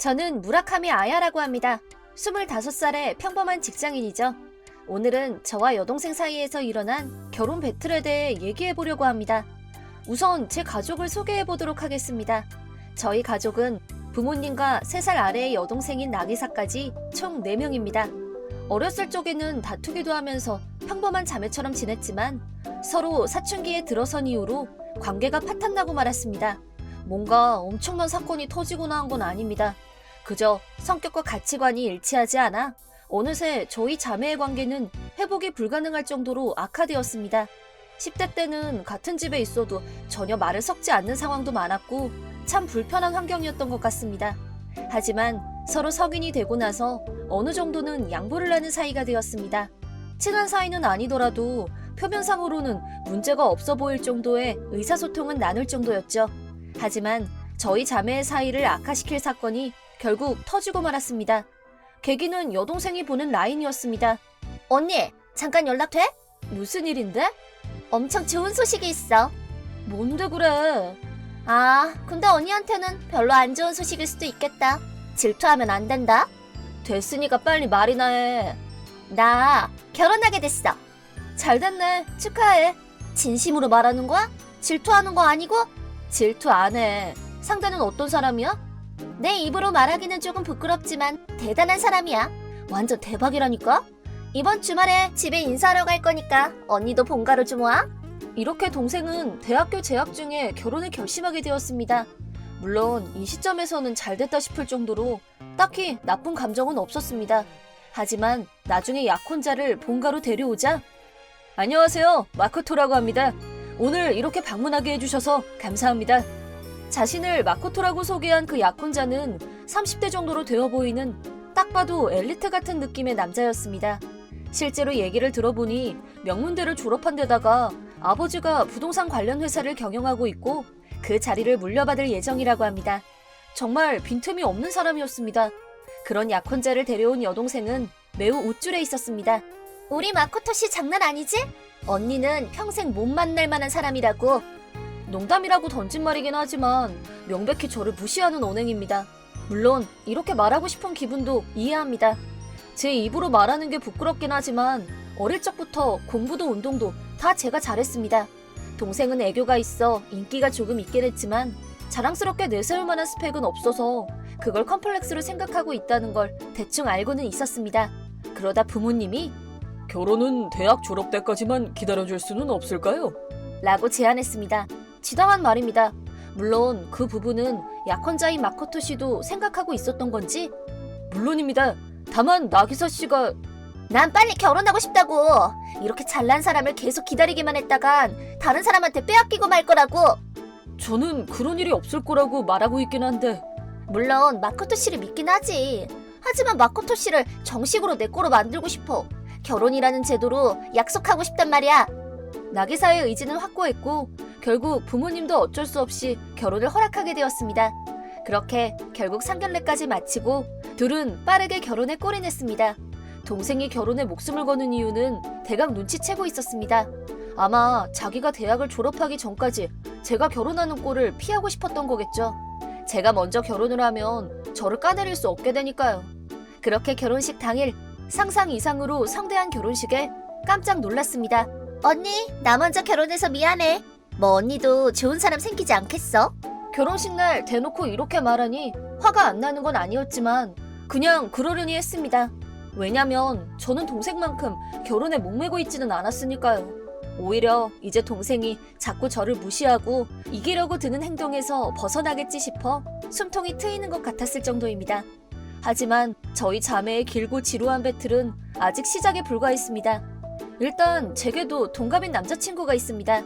저는 무라카미 아야라고 합니다. 25살의 평범한 직장인이죠. 오늘은 저와 여동생 사이에서 일어난 결혼 배틀에 대해 얘기해보려고 합니다. 우선 제 가족을 소개해보도록 하겠습니다. 저희 가족은 부모님과 3살 아래의 여동생인 나기사까지 총 4명입니다. 어렸을 적에는 다투기도 하면서 평범한 자매처럼 지냈지만 서로 사춘기에 들어선 이후로 관계가 파탄나고 말았습니다. 뭔가 엄청난 사건이 터지거나 한 건 아닙니다. 그저 성격과 가치관이 일치하지 않아 어느새 저희 자매의 관계는 회복이 불가능할 정도로 악화되었습니다. 10대 때는 같은 집에 있어도 전혀 말을 섞지 않는 상황도 많았고 참 불편한 환경이었던 것 같습니다. 하지만 서로 성인이 되고 나서 어느 정도는 양보를 하는 사이가 되었습니다. 친한 사이는 아니더라도 표면상으로는 문제가 없어 보일 정도의 의사소통은 나눌 정도였죠. 하지만 저희 자매의 사이를 악화시킬 사건이 결국 터지고 말았습니다. 계기는 여동생이 보낸 라인이었습니다. 언니, 잠깐 연락 돼? 무슨 일인데? 엄청 좋은 소식이 있어. 뭔데 그래? 근데 언니한테는 별로 안 좋은 소식일 수도 있겠다. 질투하면 안 된다. 됐으니까 빨리 말이나 해. 나 결혼하게 됐어. 잘 됐네. 축하해. 진심으로 말하는 거야? 질투하는 거 아니고? 질투 안 해. 상대는 어떤 사람이야? 내 입으로 말하기는 조금 부끄럽지만 대단한 사람이야. 완전 대박이라니까? 이번 주말에 집에 인사하러 갈 거니까 언니도 본가로 좀 와. 이렇게 동생은 대학교 재학 중에 결혼을 결심하게 되었습니다. 물론 이 시점에서는 잘 됐다 싶을 정도로 딱히 나쁜 감정은 없었습니다. 하지만 나중에 약혼자를 본가로 데려오자 안녕하세요, 마코토라고 합니다. 오늘 이렇게 방문하게 해주셔서 감사합니다. 자신을 마코토라고 소개한 그 약혼자는 30대 정도로 되어 보이는 딱 봐도 엘리트 같은 느낌의 남자였습니다. 실제로 얘기를 들어보니 명문대를 졸업한 데다가 아버지가 부동산 관련 회사를 경영하고 있고 그 자리를 물려받을 예정이라고 합니다. 정말 빈틈이 없는 사람이었습니다. 그런 약혼자를 데려온 여동생은 매우 우쭐해 있었습니다. 우리 마코토 씨 장난 아니지? 언니는 평생 못 만날 만한 사람이라고. 농담이라고 던진 말이긴 하지만 명백히 저를 무시하는 언행입니다. 물론 이렇게 말하고 싶은 기분도 이해합니다. 제 입으로 말하는 게 부끄럽긴 하지만 어릴 적부터 공부도 운동도 다 제가 잘했습니다. 동생은 애교가 있어 인기가 조금 있긴 했지만 자랑스럽게 내세울 만한 스펙은 없어서 그걸 컴플렉스로 생각하고 있다는 걸 대충 알고는 있었습니다. 그러다 부모님이 결혼은 대학 졸업 때까지만 기다려줄 수는 없을까요? 라고 제안했습니다. 지당한 말입니다. 물론 그 부분은 약혼자인 마코토 씨도 생각하고 있었던 건지 물론입니다. 다만 나기사 씨가 난 빨리 결혼하고 싶다고. 이렇게 잘난 사람을 계속 기다리기만 했다간 다른 사람한테 빼앗기고 말 거라고. 저는 그런 일이 없을 거라고 말하고 있긴 한데 물론 마코토 씨를 믿긴 하지. 하지만 마코토 씨를 정식으로 내 거로 만들고 싶어. 결혼이라는 제도로 약속하고 싶단 말이야. 나기사의 의지는 확고했고 결국 부모님도 어쩔 수 없이 결혼을 허락하게 되었습니다. 그렇게 결국 상견례까지 마치고 둘은 빠르게 결혼에 골인했습니다. 동생이 결혼에 목숨을 거는 이유는 대강 눈치채고 있었습니다. 아마 자기가 대학을 졸업하기 전까지 제가 결혼하는 꼴을 피하고 싶었던 거겠죠. 제가 먼저 결혼을 하면 저를 까내릴 수 없게 되니까요. 그렇게 결혼식 당일 상상 이상으로 성대한 결혼식에 깜짝 놀랐습니다. 언니, 나 먼저 결혼해서 미안해. 뭐 언니도 좋은 사람 생기지 않겠어? 결혼식 날 대놓고 이렇게 말하니 화가 안 나는 건 아니었지만 그냥 그러려니 했습니다. 왜냐면 저는 동생만큼 결혼에 목매고 있지는 않았으니까요. 오히려 이제 동생이 자꾸 저를 무시하고 이기려고 드는 행동에서 벗어나겠지 싶어 숨통이 트이는 것 같았을 정도입니다. 하지만 저희 자매의 길고 지루한 배틀은 아직 시작에 불과했습니다. 일단 제게도 동갑인 남자친구가 있습니다.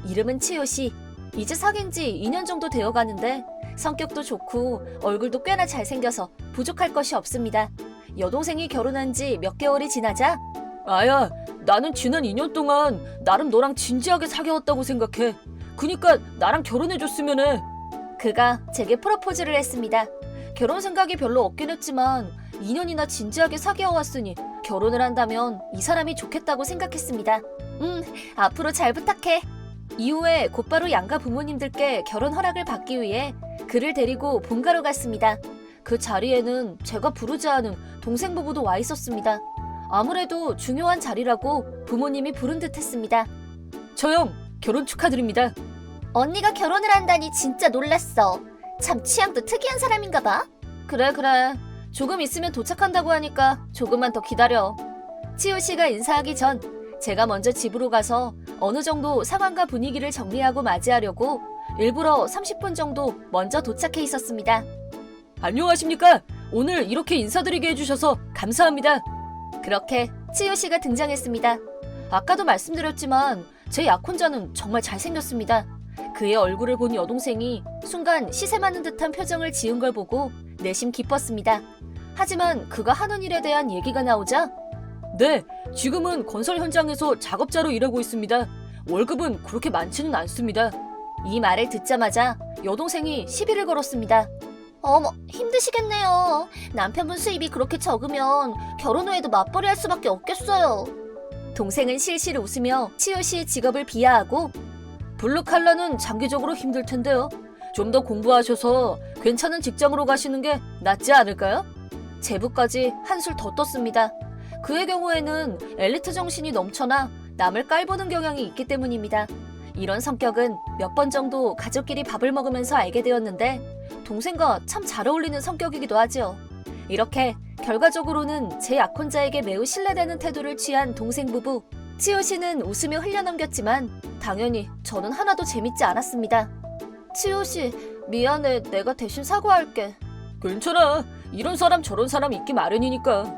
이름은 치요시. 이제 사귄 지 2년 정도 되어가는데 성격도 좋고 얼굴도 꽤나 잘생겨서 부족할 것이 없습니다. 여동생이 결혼한 지 몇 개월이 지나자 아야, 나는 지난 2년 동안 나름 너랑 진지하게 사귀었다고 생각해. 그니까 나랑 결혼해줬으면 해. 그가 제게 프로포즈를 했습니다. 결혼 생각이 별로 없긴 했지만 2년이나 진지하게 사귀어왔으니 결혼을 한다면 이 사람이 좋겠다고 생각했습니다. 앞으로 잘 부탁해. 이후에 곧바로 양가 부모님들께 결혼 허락을 받기 위해 그를 데리고 본가로 갔습니다. 그 자리에는 제가 부르지 않은 동생 부부도 와 있었습니다. 아무래도 중요한 자리라고 부모님이 부른 듯 했습니다. 저형, 결혼 축하드립니다. 언니가 결혼을 한다니 진짜 놀랐어. 참 취향도 특이한 사람인가 봐. 그래. 조금 있으면 도착한다고 하니까 조금만 더 기다려. 치우 씨가 인사하기 전 제가 먼저 집으로 가서 어느 정도 상황과 분위기를 정리하고 맞이하려고 일부러 30분 정도 먼저 도착해 있었습니다. 안녕하십니까? 오늘 이렇게 인사드리게 해주셔서 감사합니다. 그렇게 치우 씨가 등장했습니다. 아까도 말씀드렸지만 제 약혼자는 정말 잘생겼습니다. 그의 얼굴을 본 여동생이 순간 시샘하는 듯한 표정을 지은 걸 보고 내심 기뻤습니다. 하지만 그가 하는 일에 대한 얘기가 나오자 네, 지금은 건설 현장에서 작업자로 일하고 있습니다. 월급은 그렇게 많지는 않습니다. 이 말을 듣자마자 여동생이 시비를 걸었습니다. 어머, 힘드시겠네요. 남편분 수입이 그렇게 적으면 결혼 후에도 맞벌이 할 수밖에 없겠어요. 동생은 실실 웃으며 치우 씨의 직업을 비하하고 블루칼라는 장기적으로 힘들 텐데요. 좀 더 공부하셔서 괜찮은 직장으로 가시는 게 낫지 않을까요? 제부까지 한술 더 떴습니다. 그의 경우에는 엘리트 정신이 넘쳐나 남을 깔보는 경향이 있기 때문입니다. 이런 성격은 몇 번 정도 가족끼리 밥을 먹으면서 알게 되었는데 동생과 참 잘 어울리는 성격이기도 하죠. 이렇게 결과적으로는 제 약혼자에게 매우 신뢰되는 태도를 취한 동생 부부. 치우 씨는 웃으며 흘려넘겼지만 당연히 저는 하나도 재밌지 않았습니다. 치우 씨, 미안해. 내가 대신 사과할게. 괜찮아. 이런 사람 저런 사람 있기 마련이니까.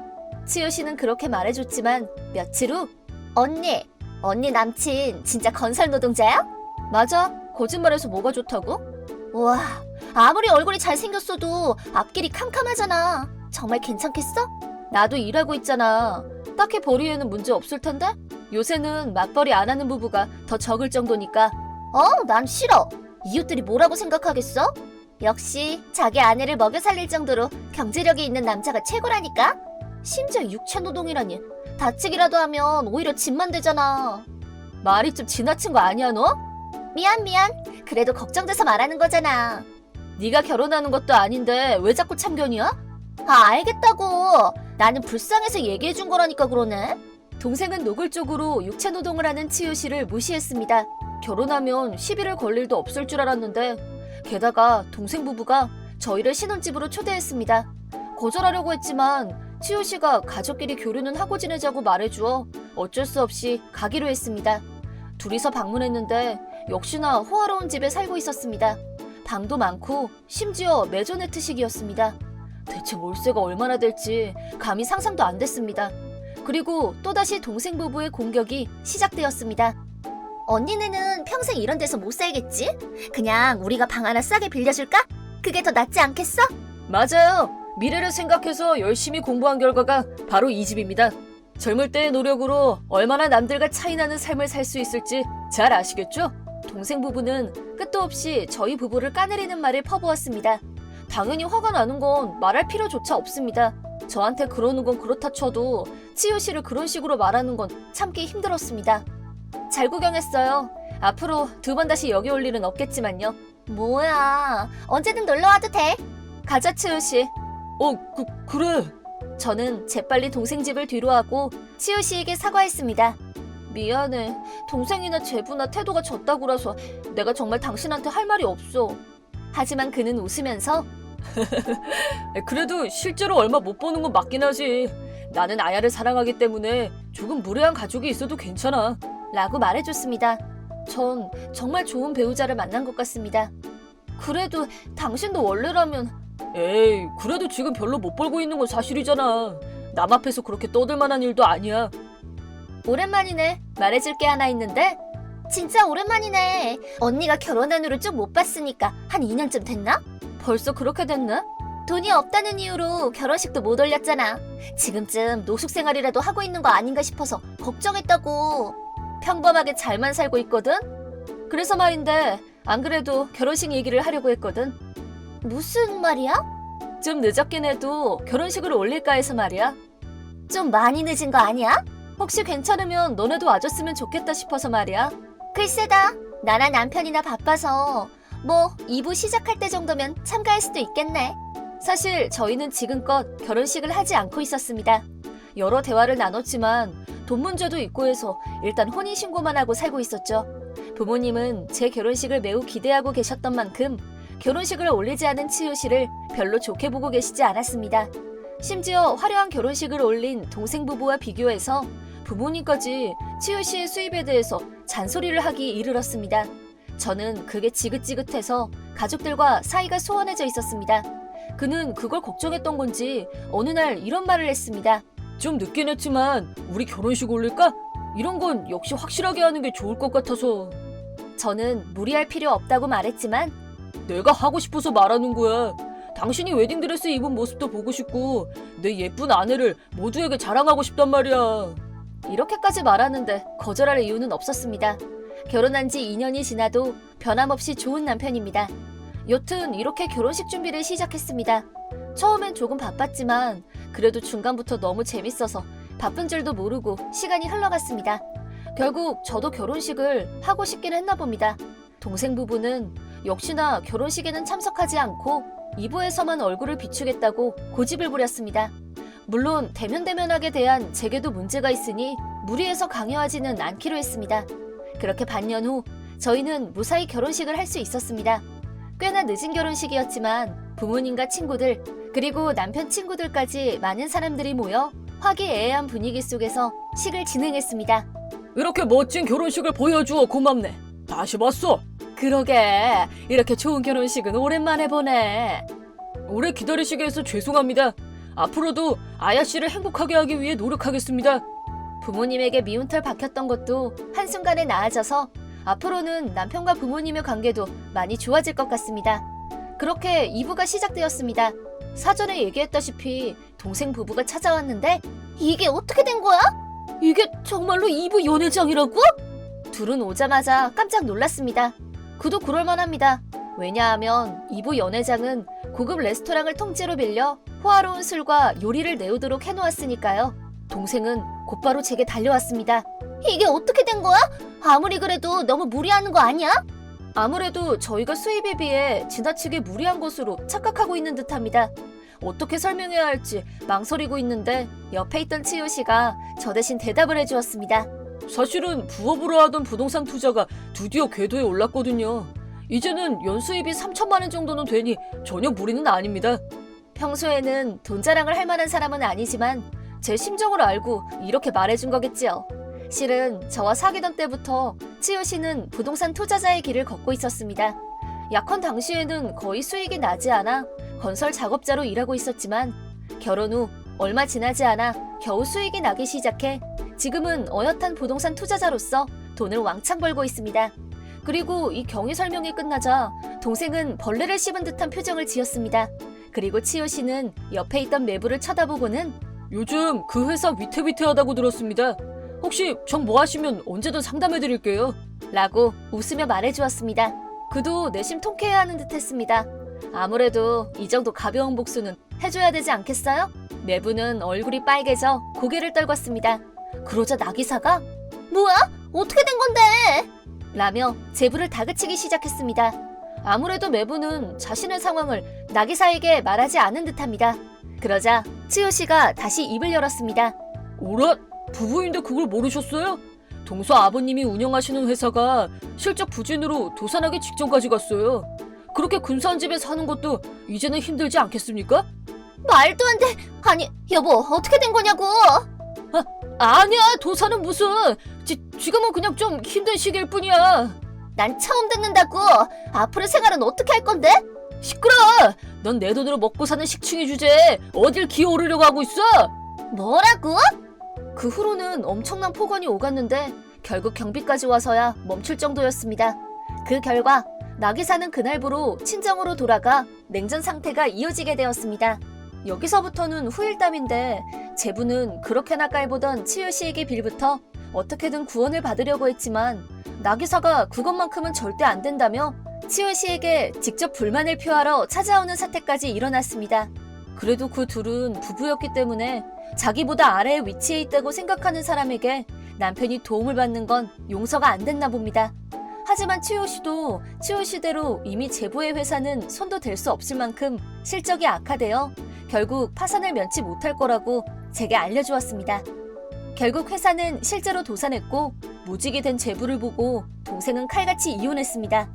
치우 씨는 그렇게 말해줬지만 며칠 후 언니 남친 진짜 건설 노동자야? 맞아. 거짓말해서 뭐가 좋다고? 와, 아무리 얼굴이 잘생겼어도 앞길이 kamkam하잖아. 정말 괜찮겠어? 나도 일하고 있잖아. 딱히 벌이에는 문제 없을 텐데? 요새는 맞벌이 안 하는 부부가 더 적을 정도니까. 난 싫어. 이웃들이 뭐라고 생각하겠어? 역시 자기 아내를 먹여 살릴 정도로 경제력이 있는 남자가 최고라니까? 심지어 육체노동이라니. 다치기라도 하면 오히려 집만 되잖아. 말이 좀 지나친 거 아니야 너? 미안. 그래도 걱정돼서 말하는 거잖아. 네가 결혼하는 것도 아닌데 왜 자꾸 참견이야? 알겠다고. 나는 불쌍해서 얘기해준 거라니까 그러네. 동생은 노골적으로 육체노동을 하는 치유 씨를 무시했습니다. 결혼하면 시비를 걸 일도 없을 줄 알았는데 게다가 동생 부부가 저희를 신혼집으로 초대했습니다. 거절하려고 했지만 치유 씨가 가족끼리 교류는 하고 지내자고 말해주어 어쩔 수 없이 가기로 했습니다. 둘이서 방문했는데 역시나 호화로운 집에 살고 있었습니다. 방도 많고 심지어 메조네트식이었습니다. 대체 월세가 얼마나 될지 감히 상상도 안 됐습니다. 그리고 또다시 동생 부부의 공격이 시작되었습니다. 언니네는 평생 이런 데서 못 살겠지? 그냥 우리가 방 하나 싸게 빌려줄까? 그게 더 낫지 않겠어? 맞아요. 미래를 생각해서 열심히 공부한 결과가 바로 이 집입니다. 젊을 때의 노력으로 얼마나 남들과 차이나는 삶을 살 수 있을지 잘 아시겠죠? 동생 부부는 끝도 없이 저희 부부를 까내리는 말을 퍼부었습니다. 당연히 화가 나는 건 말할 필요조차 없습니다. 저한테 그러는 건 그렇다 쳐도 치유 씨를 그런 식으로 말하는 건 참기 힘들었습니다. 잘 구경했어요. 앞으로 2번 다시 여기 올 일은 없겠지만요. 뭐야, 언제든 놀러와도 돼. 가자, 치유 씨. 그래. 저는 재빨리 동생 집을 뒤로하고 치유 씨에게 사과했습니다. 미안해. 동생이나 제부나 태도가 졌다고라서 내가 정말 당신한테 할 말이 없어. 하지만 그는 웃으면서 그래도 실제로 얼마 못 버는 건 맞긴 하지. 나는 아야를 사랑하기 때문에 조금 무례한 가족이 있어도 괜찮아. 라고 말해줬습니다. 전 정말 좋은 배우자를 만난 것 같습니다. 그래도 당신도 원래라면 에이, 그래도 지금 별로 못 벌고 있는 건 사실이잖아. 남 앞에서 그렇게 떠들 만한 일도 아니야. 오랜만이네. 말해줄 게 하나 있는데 진짜 오랜만이네. 언니가 결혼한 후로 쭉 못 봤으니까 한 2년쯤 됐나? 벌써 그렇게 됐나? 돈이 없다는 이유로 결혼식도 못 올렸잖아. 지금쯤 노숙 생활이라도 하고 있는 거 아닌가 싶어서 걱정했다고. 평범하게 잘만 살고 있거든? 그래서 말인데 안 그래도 결혼식 얘기를 하려고 했거든. 무슨 말이야? 좀 늦었긴 해도 결혼식을 올릴까 해서 말이야. 좀 많이 늦은 거 아니야? 혹시 괜찮으면 너네도 와줬으면 좋겠다 싶어서 말이야. 글쎄다. 나나 남편이나 바빠서 뭐 2부 시작할 때 정도면 참가할 수도 있겠네. 사실 저희는 지금껏 결혼식을 하지 않고 있었습니다. 여러 대화를 나눴지만 돈 문제도 있고 해서 일단 혼인신고만 하고 살고 있었죠. 부모님은 제 결혼식을 매우 기대하고 계셨던 만큼 결혼식을 올리지 않은 치유 씨를 별로 좋게 보고 계시지 않았습니다. 심지어 화려한 결혼식을 올린 동생 부부와 비교해서 부모님까지 치유 씨의 수입에 대해서 잔소리를 하기 이르렀습니다. 저는 그게 지긋지긋해서 가족들과 사이가 소원해져 있었습니다. 그는 그걸 걱정했던 건지 어느 날 이런 말을 했습니다. 좀 늦긴 했지만 우리 결혼식 올릴까? 이런 건 역시 확실하게 하는 게 좋을 것 같아서. 저는 무리할 필요 없다고 말했지만 내가 하고 싶어서 말하는 거야. 당신이 웨딩드레스 입은 모습도 보고 싶고 내 예쁜 아내를 모두에게 자랑하고 싶단 말이야. 이렇게까지 말하는데 거절할 이유는 없었습니다. 결혼한 지 2년이 지나도 변함없이 좋은 남편입니다. 여튼 이렇게 결혼식 준비를 시작했습니다. 처음엔 조금 바빴지만 그래도 중간부터 너무 재밌어서 바쁜 줄도 모르고 시간이 흘러갔습니다. 결국 저도 결혼식을 하고 싶긴 했나 봅니다. 동생 부부는 역시나 결혼식에는 참석하지 않고 2부에서만 얼굴을 비추겠다고 고집을 부렸습니다. 물론 대면대면하게 대한 제게도 문제가 있으니 무리해서 강요하지는 않기로 했습니다. 그렇게 반년 후 저희는 무사히 결혼식을 할 수 있었습니다. 꽤나 늦은 결혼식이었지만 부모님과 친구들 그리고 남편 친구들까지 많은 사람들이 모여 화기애애한 분위기 속에서 식을 진행했습니다. 이렇게 멋진 결혼식을 보여주어 고맙네. 다시 봤어. 그러게 이렇게 좋은 결혼식은 오랜만에 보네. 오래 기다리시게 해서 죄송합니다. 앞으로도 아야 씨를 행복하게 하기 위해 노력하겠습니다. 부모님에게 미운털 박혔던 것도 한순간에 나아져서 앞으로는 남편과 부모님의 관계도 많이 좋아질 것 같습니다. 그렇게 2부가 시작되었습니다. 사전에 얘기했다시피 동생 부부가 찾아왔는데 이게 어떻게 된 거야? 이게 정말로 2부 연회장이라고? 둘은 오자마자 깜짝 놀랐습니다. 그도 그럴만합니다. 왜냐하면 2부 연회장은 고급 레스토랑을 통째로 빌려 호화로운 술과 요리를 내오도록 해놓았으니까요. 동생은 곧바로 제게 달려왔습니다. 이게 어떻게 된 거야? 아무리 그래도 너무 무리하는 거 아니야? 아무래도 저희가 수입에 비해 지나치게 무리한 것으로 착각하고 있는 듯합니다. 어떻게 설명해야 할지 망설이고 있는데 옆에 있던 치유 씨가 저 대신 대답을 해주었습니다. 사실은 부업으로 하던 부동산 투자가 드디어 궤도에 올랐거든요. 이제는 연수입이 3천만 원 정도는 되니 전혀 무리는 아닙니다. 평소에는 돈 자랑을 할 만한 사람은 아니지만 제 심정을 알고 이렇게 말해준 거겠지요. 실은 저와 사귀던 때부터 치유 씨는 부동산 투자자의 길을 걷고 있었습니다. 약혼 당시에는 거의 수익이 나지 않아 건설 작업자로 일하고 있었지만 결혼 후 얼마 지나지 않아 겨우 수익이 나기 시작해 지금은 어엿한 부동산 투자자로서 돈을 왕창 벌고 있습니다. 그리고 이 경위 설명이 끝나자 동생은 벌레를 씹은 듯한 표정을 지었습니다. 그리고 치유 씨는 옆에 있던 매부를 쳐다보고는 요즘 그 회사 위태위태하다고 들었습니다. 혹시 정 뭐 하시면 언제든 상담해드릴게요. 라고 웃으며 말해주었습니다. 그도 내심 통쾌해하는 듯 했습니다. 아무래도 이 정도 가벼운 복수는 해줘야 되지 않겠어요? 매부는 얼굴이 빨개져 고개를 떨궜습니다. 그러자 나기사가 뭐야? 어떻게 된 건데? 라며 제부를 다그치기 시작했습니다. 아무래도 매부는 자신의 상황을 나기사에게 말하지 않은 듯합니다. 그러자 치유 씨가 다시 입을 열었습니다. 오라? 부부인데 그걸 모르셨어요? 동서 아버님이 운영하시는 회사가 실적 부진으로 도산하기 직전까지 갔어요. 그렇게 근사한 집에 사는 것도 이제는 힘들지 않겠습니까? 말도 안 돼. 아니, 여보, 어떻게 된 거냐고. 아니야, 도산은 무슨. 지금은 그냥 좀 힘든 시기일 뿐이야. 난 처음 듣는다고. 앞으로 생활은 어떻게 할 건데? 시끄러! 넌 내 돈으로 먹고 사는 식충이 주제에 어딜 기어오르려고 하고 있어? 뭐라고? 그 후로는 엄청난 폭언이 오갔는데 결국 경비까지 와서야 멈출 정도였습니다. 그 결과 나기사는 그날부로 친정으로 돌아가 냉전 상태가 이어지게 되었습니다. 여기서부터는 후일담인데 제부는 그렇게나 깔보던 치유 씨에게 빌부터 어떻게든 구원을 받으려고 했지만 나기사가 그것만큼은 절대 안 된다며 치유 씨에게 직접 불만을 표하러 찾아오는 사태까지 일어났습니다. 그래도 그 둘은 부부였기 때문에 자기보다 아래에 위치해 있다고 생각하는 사람에게 남편이 도움을 받는 건 용서가 안 됐나 봅니다. 하지만 치호 씨도 치호 씨대로 이미 제보의 회사는 손도 댈 수 없을 만큼 실적이 악화되어 결국 파산을 면치 못할 거라고 제게 알려주었습니다. 결국 회사는 실제로 도산했고 무직이 된 제부를 보고 동생은 칼같이 이혼했습니다.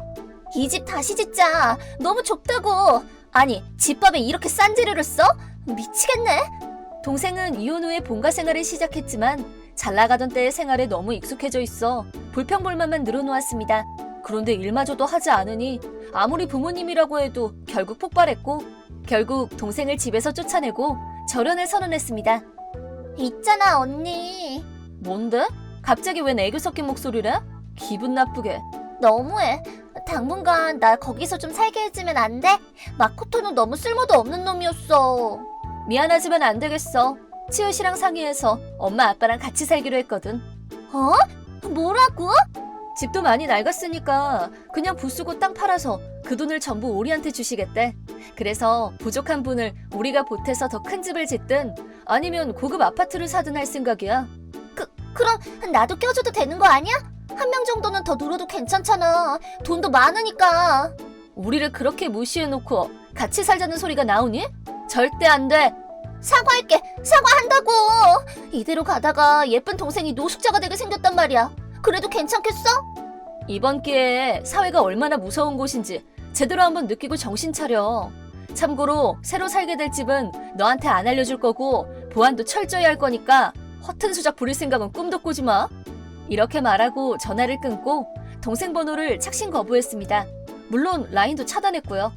이 집 다시 짓자. 너무 좁다고. 아니, 집밥에 이렇게 싼 재료를 써? 미치겠네. 동생은 이혼 후에 본가 생활을 시작했지만 잘 나가던 때의 생활에 너무 익숙해져 있어 불평불만만 늘어놓았습니다. 그런데 일마저도 하지 않으니 아무리 부모님이라고 해도 결국 폭발했고 결국 동생을 집에서 쫓아내고 절연을 선언했습니다. 있잖아, 언니. 뭔데? 갑자기 웬 애교 섞인 목소리래? 기분 나쁘게. 너무해. 당분간 날 거기서 좀 살게 해주면 안 돼? 마코토는 너무 쓸모도 없는 놈이었어. 미안하지만 안 되겠어. 치우 씨랑 상의해서 엄마 아빠랑 같이 살기로 했거든. 어? 뭐라고? 집도 많이 낡았으니까 그냥 부수고 땅 팔아서 그 돈을 전부 우리한테 주시겠대. 그래서 부족한 분을 우리가 보태서 더 큰 집을 짓든 아니면 고급 아파트를 사든 할 생각이야. 그럼 나도 껴줘도 되는 거 아니야? 한 명 정도는 더 늘어도 괜찮잖아. 돈도 많으니까. 우리를 그렇게 무시해놓고 같이 살자는 소리가 나오니? 절대 안 돼. 사과할게. 사과한다고. 이대로 가다가 예쁜 동생이 노숙자가 되게 생겼단 말이야. 그래도 괜찮겠어? 이번 기회에 사회가 얼마나 무서운 곳인지 제대로 한번 느끼고 정신 차려. 참고로 새로 살게 될 집은 너한테 안 알려줄 거고 보안도 철저히 할 거니까 허튼 수작 부릴 생각은 꿈도 꾸지 마. 이렇게 말하고 전화를 끊고 동생 번호를 착신 거부했습니다. 물론 라인도 차단했고요.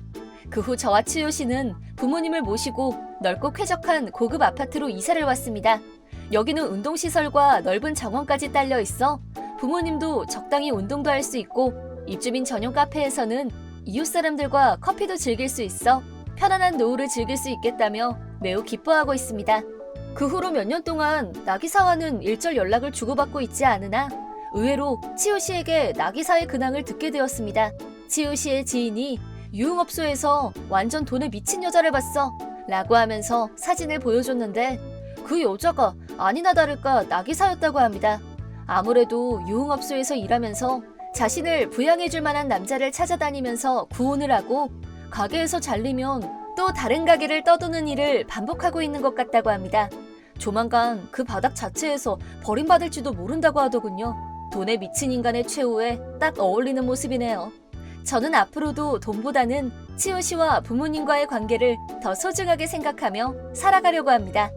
그 후 저와 치요 씨는 부모님을 모시고 넓고 쾌적한 고급 아파트로 이사를 왔습니다. 여기는 운동시설과 넓은 정원까지 딸려 있어 부모님도 적당히 운동도 할 수 있고 입주민 전용 카페에서는 이웃 사람들과 커피도 즐길 수 있어 편안한 노후를 즐길 수 있겠다며 매우 기뻐하고 있습니다. 그 후로 몇 년 동안 나기사와는 일절 연락을 주고받고 있지 않으나 의외로 치우 씨에게 나기사의 근황을 듣게 되었습니다. 치우 씨의 지인이 유흥업소에서 완전 돈에 미친 여자를 봤어 라고 하면서 사진을 보여줬는데 그 여자가 아니나 다를까 나기사였다고 합니다. 아무래도 유흥업소에서 일하면서 자신을 부양해줄 만한 남자를 찾아다니면서 구혼을 하고 가게에서 잘리면 또 다른 가게를 떠도는 일을 반복하고 있는 것 같다고 합니다. 조만간 그 바닥 자체에서 버림받을지도 모른다고 하더군요. 돈에 미친 인간의 최후에 딱 어울리는 모습이네요. 저는 앞으로도 돈보다는 치우 씨와 부모님과의 관계를 더 소중하게 생각하며 살아가려고 합니다.